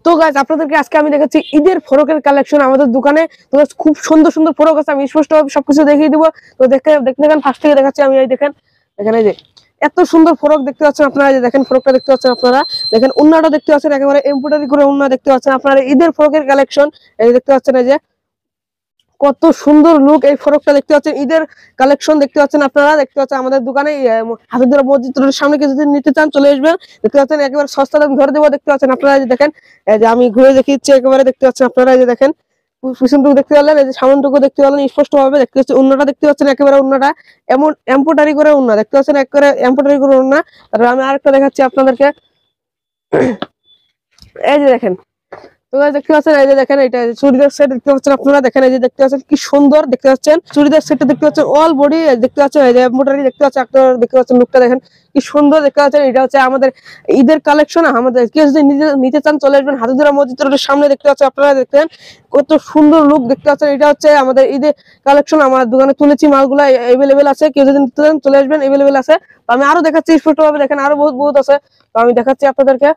তো গাইস আপনাদেরকে আজকে আমি দেখাচ্ছি ঈদের ফরকের কালেকশন আমাদের দোকানে। তো খুব সুন্দর সুন্দর ফরক আছে, আমি স্পষ্টভাবে সবকিছু দেখিয়ে দিব। তো দেখতে দেখেন, ফার্স্ট থেকে দেখাচ্ছি আমি। এই দেখেন, এখানে যে এত সুন্দর ফরক দেখতে পাচ্ছেন আপনারা, যে দেখেন ফরকটা দেখতে পাচ্ছেন আপনারা, দেখেন উন্নাটা দেখতে পাচ্ছেন, একেবারে এমব্রয়ডারি করে উন্না দেখতে পাচ্ছেন আপনারা। ঈদের ফরকের কালেকশন এই দেখতে পাচ্ছেন, এই যে কত সুন্দর লুক। এই ফরকটা দেখতে পাচ্ছেন, ঈদের কালেকশন দেখতে পাচ্ছেন আপনারা। দেখতে পাচ্ছেন আমাদের দোকানে হাতিদুরা মসজিদ রোডের সামনে কিছু যদি নিতে চান চলে আসবেন। দেখতে পাচ্ছেন একেবারে সস্তা দাম ধরে দেবো। দেখতে পাচ্ছেন আপনারা, যে দেখেন এই যে আমি ঘুরে দেখিয়েছি একেবারে। দেখতে পাচ্ছেন আপনারা, এই যে দেখেন পিছনটুকু দেখতে পারলেন, এই যে সামনটুকু দেখতে পারলেন স্পষ্ট ভাবে। দেখতে পাচ্ছেন উন্নাটা দেখতে পাচ্ছেন, একেবারে উন্নাটা এমন এমব্রয়ডারি করে উন্না দেখতে পাচ্ছেন, একেবারে এমব্রয়ডারি করে উন্না। তারপর আমি আরেকটা দেখাচ্ছি আপনাদেরকে। এই যে দেখেন, তো দেখতে পাচ্ছেন, এই যে দেখেন এটা চুড়িদার সেট দেখতে পাচ্ছেন আপনারা। দেখেন এই যে দেখতে পাচ্ছেন কি সুন্দর দেখতে পাচ্ছেন চুড়িদার সেটটা দেখতে পাচ্ছেন, অল বডি দেখতে পাচ্ছেন, এই যে এমব্রয়ডারি দেখতে পাচ্ছেন আপনারা। দেখতে পাচ্ছেন লুকটা দেখেন কি সুন্দর দেখতে পাচ্ছেন। এটা হচ্ছে আমাদের ঈদের কালেকশন। আমাদের কেউ যদি নিতে চান চলে আসবেন হাতিদুরা মসজিদ রোডের সামনে। দেখতে পাচ্ছেন আপনারা, দেখতেন কত সুন্দর লুক দেখতে পাচ্ছেন। এটা হচ্ছে আমাদের ঈদের কালেকশন, আমার দোকানে তুলেছি মালগুলা এভেলেবেল আছে। কেউ যদি নিতে চান চলে আসবেন, এভেলেবেল আছে। তো আমি আরো দেখাচ্ছি স্পষ্ট ভাবে, দেখেন আরো বহুত বহুত আছে। তো আমি দেখাচ্ছি আপনাদেরকে।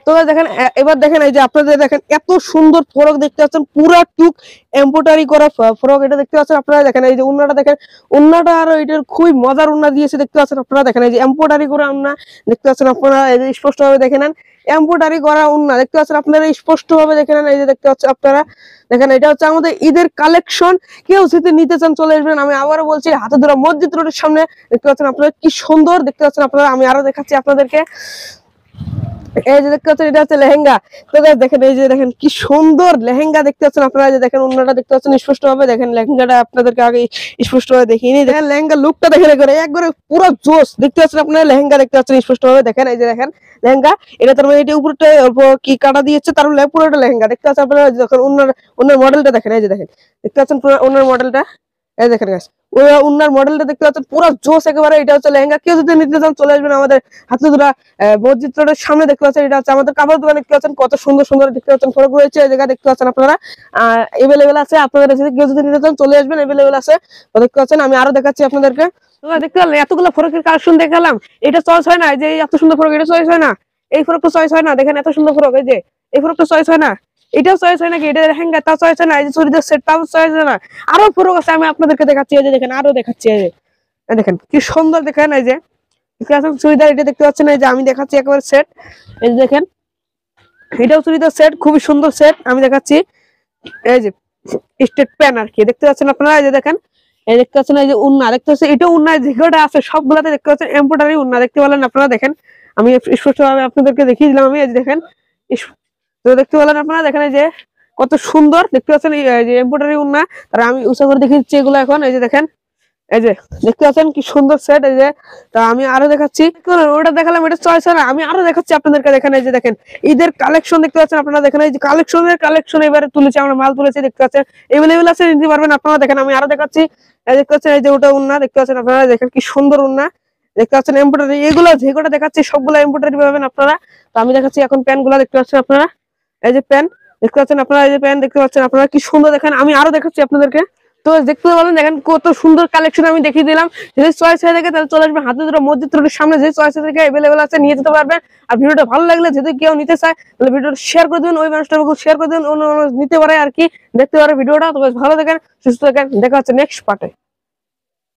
তো দেখেন এবার দেখেন, এই যে আপনাদের দেখেন এত সুন্দর ফরক দেখতে পাচ্ছেন, পুরা টুক এমব্রয়ডারি করা ফরক এটা দেখতে পাচ্ছেন আপনারা। দেখেন এই যে উন্নাটা দেখেন, উন্নাটা আরো এটার খুবই মজার উন্না দিয়েছে দেখতে পাচ্ছেন আপনারা। দেখেন এই যে এমব্রয়ডারি করা উন্না দেখতে পাচ্ছেন আপনারা, এই যে স্পষ্ট ভাবে দেখে নেন এমব্রয়ডারি করা উন্না দেখতে পাচ্ছেন আপনারা, স্পষ্ট ভাবে দেখে নেন। এই যে দেখতে পাচ্ছেন আপনারা, দেখেন এটা হচ্ছে আমাদের ঈদের কালেকশন। কেউ যদি নিতে চান চলে আসবেন। আমি আবারও বলছি হাতিদুরা মসজিদ রোডের সামনে। দেখতে পাচ্ছেন আপনারা কি সুন্দর দেখতে পাচ্ছেন আপনারা। আমি আরো দেখাচ্ছি আপনাদেরকে। এই যে দেখতে পাচ্ছেন, এটা হচ্ছে লেহেঙ্গা। তো দেখেন এই যে দেখেন কি সুন্দর লেহেঙ্গা দেখতে পাচ্ছেন আপনারা। যে দেখেন উন্নাটা দেখতে পাচ্ছেন স্পষ্ট ভাবে। দেখেন লেহেঙ্গাটা আপনাদেরকে আগে স্পষ্ট ভাবে দেখিনি। দেখেন লেহেঙ্গা লুকটা দেখেন একবারে পুরো জোস দেখতে পাচ্ছেন আপনারা। লেহেঙ্গা দেখতে পাচ্ছেন স্পষ্ট ভাবে। দেখেন এই যে দেখেন লেহেঙ্গা, এটা তার মানে এটা উপরটা অল্প কি কাটা দিয়েছে, তার পুরোটা লেহেঙ্গা দেখতে পাচ্ছেন আপনারা। যখন উন্নার মডেলটা দেখেন, এই যে দেখেন দেখতে পাচ্ছেন পুরো উন্নার মডেলটা। এই দেখেন গাইস, ওই উন্নার মডেলটা দেখতে পাচ্ছেন পুরো জোস একেবারে। এটা হচ্ছে লেহেঙ্গা। কেউ যদি নিতে চান চলে আসবেন আমাদের হাতিদুরা মসজিদ রোডের সামনে। দেখতে পাচ্ছেন এটা হচ্ছে আমাদের কাপড় দোকান। দেখতে পাচ্ছেন কত সুন্দর সুন্দর দেখতে পাচ্ছেন ফরক রয়েছে। এই জায়গা দেখতে পাচ্ছেন আপনারা এভেলেবেল আছে। আপনাদের কেউ যদি নিতে চান চলে আসবেন, এভেলেবেল আছে। তো দেখতে পাচ্ছেন আমি আরো দেখাচ্ছি আপনাদেরকে। দেখতে পারলেন এতগুলো ফরকের কালেকশন দেখালাম, এটা চয়েস হয় না। যে এত সুন্দর ফরক এটা চয়েস হয় না, এই ফরকটা চয়েস হয় না। দেখেন এত সুন্দর ফরক, এই যে এই ফরকটা চয়েস হয় না, এটাও চয়েস হয় নাকি, এটা লেহেঙ্গা তা চয়েস হয় না, এই যে চুড়িদার সেট তাও চয়েস হয় না। আরো ফরক আছে, আমি আপনাদেরকে দেখাচ্ছি। এই যে দেখেন আরো দেখাচ্ছি, এই যে দেখেন কি সুন্দর দেখেন। এই যে চুড়িদার এটা দেখতে পাচ্ছেন, এই যে আমি দেখাচ্ছি একেবারে সেট। এই যে দেখেন এটাও চুড়িদার সেট, খুবই সুন্দর সেট আমি দেখাচ্ছি। এই যে স্টেট প্যান আর কি দেখতে পাচ্ছেন আপনারা। এই যে দেখেন এই দেখতে পাচ্ছেন, এই যে উন্না দেখতে পাচ্ছেন, এটাও উন্না যেগুলোটা আছে সবগুলাতে দেখতে পাচ্ছেন এমব্রয়ডারি উন্না দেখতে পেলেন আপনারা। দেখেন আমি স্পষ্টভাবে আপনাদেরকে দেখিয়ে দিলাম আমি। এই যে দেখেন তো দেখতে পেলেন আপনারা। দেখেন এই যে কত সুন্দর দেখতে পাচ্ছেন এই যে এমব্রয়ডারি উন্না। আর আমি উঁচা করে দেখিয়ে দিচ্ছি এগুলো এখন। এই যে দেখেন এই যে দেখতে পাচ্ছেন কি সুন্দর সেট। এই যে তা আমি আরো দেখাচ্ছি, ওটা দেখালাম এটা চয়েস হয় না, আমি আরো দেখাচ্ছি আপনাদেরকে। দেখেন এই যে দেখেন ঈদের কালেকশন দেখতে পাচ্ছেন আপনারা। দেখেন এই যে কালেকশন এবারে তুলেছি আমরা, মাল তুলেছি দেখতে পাচ্ছেন এভেলেবেল আছে, নিতে পারবেন আপনারা। দেখেন আমি আরো দেখাচ্ছি। দেখতে পাচ্ছেন এই যে ওটা উন্না দেখতে পাচ্ছেন আপনারা। দেখেন কি সুন্দর উন্না দেখতে পাচ্ছেন এমব্রয়ডারি। এগুলো যেগুলো দেখাচ্ছি সবগুলো এমব্রয়ডারি পাবেন আপনারা। তো আমি দেখাচ্ছি এখন প্যান গুলা দেখতে পাচ্ছেন আপনারা। এই যে প্যান দেখতে পাচ্ছেন আপনারা, এই যে প্যান দেখতে পাচ্ছেন আপনারা কি সুন্দর। দেখেন আমি আরো দেখাচ্ছি আপনাদেরকে। তো দেখতে পাবেন, দেখেন কত সুন্দর কালেকশন আমি দেখিয়ে দিলাম। যদি চয়েস হয়ে থাকে তাহলে চলে আসবেন হাতিদুরা মসজিদ রোডের সামনে। যে চয়েস হয়ে থাকে এভেলেবেল আছে, নিয়ে যেতে পারবেন। আর ভিডিওটা ভালো লাগলে যদি কেউ নিতে চায় তাহলে ভিডিওটা শেয়ার করে দেবেন, ওই মানুষটার শেয়ার করে দেবেন, নিতে পারে আর কি, দেখতে পারে ভিডিওটা। তো ভালো থাকেন, সুস্থ থাকেন, দেখা হচ্ছে নেক্সট পার্টে।